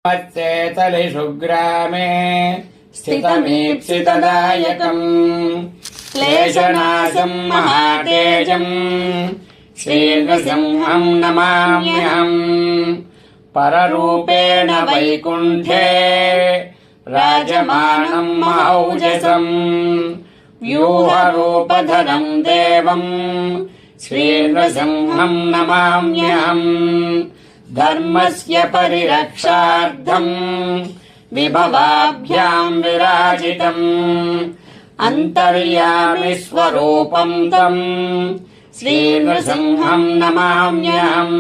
मत्सेतलिषु ग्रामे स्थितमीप्सितदायकम् क्लेशनाशम् महातेजम् श्रीनृसिंहम् नमाम्यहम्। पररूपेण वैकुण्ठे राजमानम् महौजसम् व्यूहरूपधरम् देवम् श्रीनृसिंहम् नमाम्यहम्। धर्मस्य परिरक्षार्थम् विभवाभ्याम् विराजितम् अन्तर्यामि स्वरूपम् तम् श्रीनृसिंहम् नमाम्यहम्।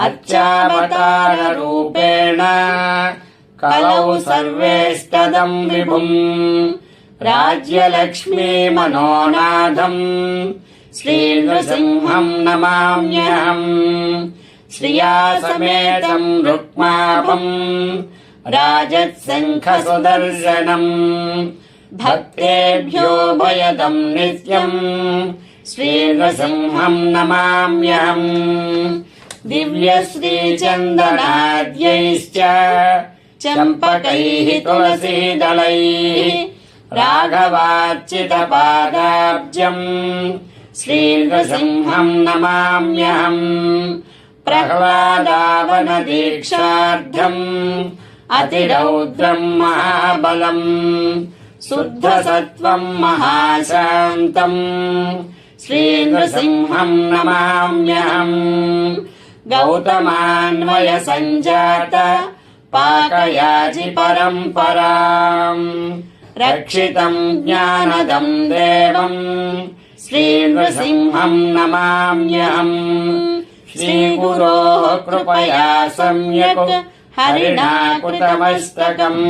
अर्चावताररूपेण कलौ सर्वेष्टदम् विभुम् राज्यलक्ष्मी मनोनाथम् श्रीनृसिंहम् नमाम्यहम्। श्रिया समेतम् रुक्माभम् राजत्शङ्खसुदर्शनम् भक्तेभ्यो भयदम् नित्यम् श्रीनृसिंहम् नमाम्यहम्। दिव्यश्रीचन्दनाद्यैश्च चम्पकैः तुलसीदलैः राघवार्चितपादाब्जम् श्रीनृसिंहम् नमाम्यहम्। प्रह्लादावनदीक्षार्थम् अतिरौद्रम् महाबलम् शुद्धसत्त्वम् महाशान्तम् श्रीनृसिंहम् नमाम्यहम्। गौतमान्वयसञ्जात पाकयाजि परम्पराम् रक्षितम् ज्ञानदम् देवम् श्रीनृसिंहम् नमाम्यहम्। श्रीगुरोः कृपया सम्यक् हरिणा कृतमस्तकम्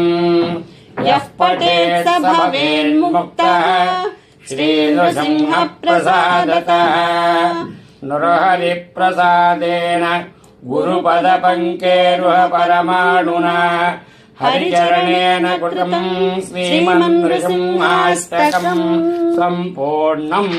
यः पठेत् स भवेन्मुक्तः श्रीनृसिंहप्रसादतः। नृहरिप्रसादेन गुरुपदपङ्केरुह परमाणुना हरिचरणेन कृतम् श्रीमन्नृसिंहाष्टकम् सम्पूर्णम्।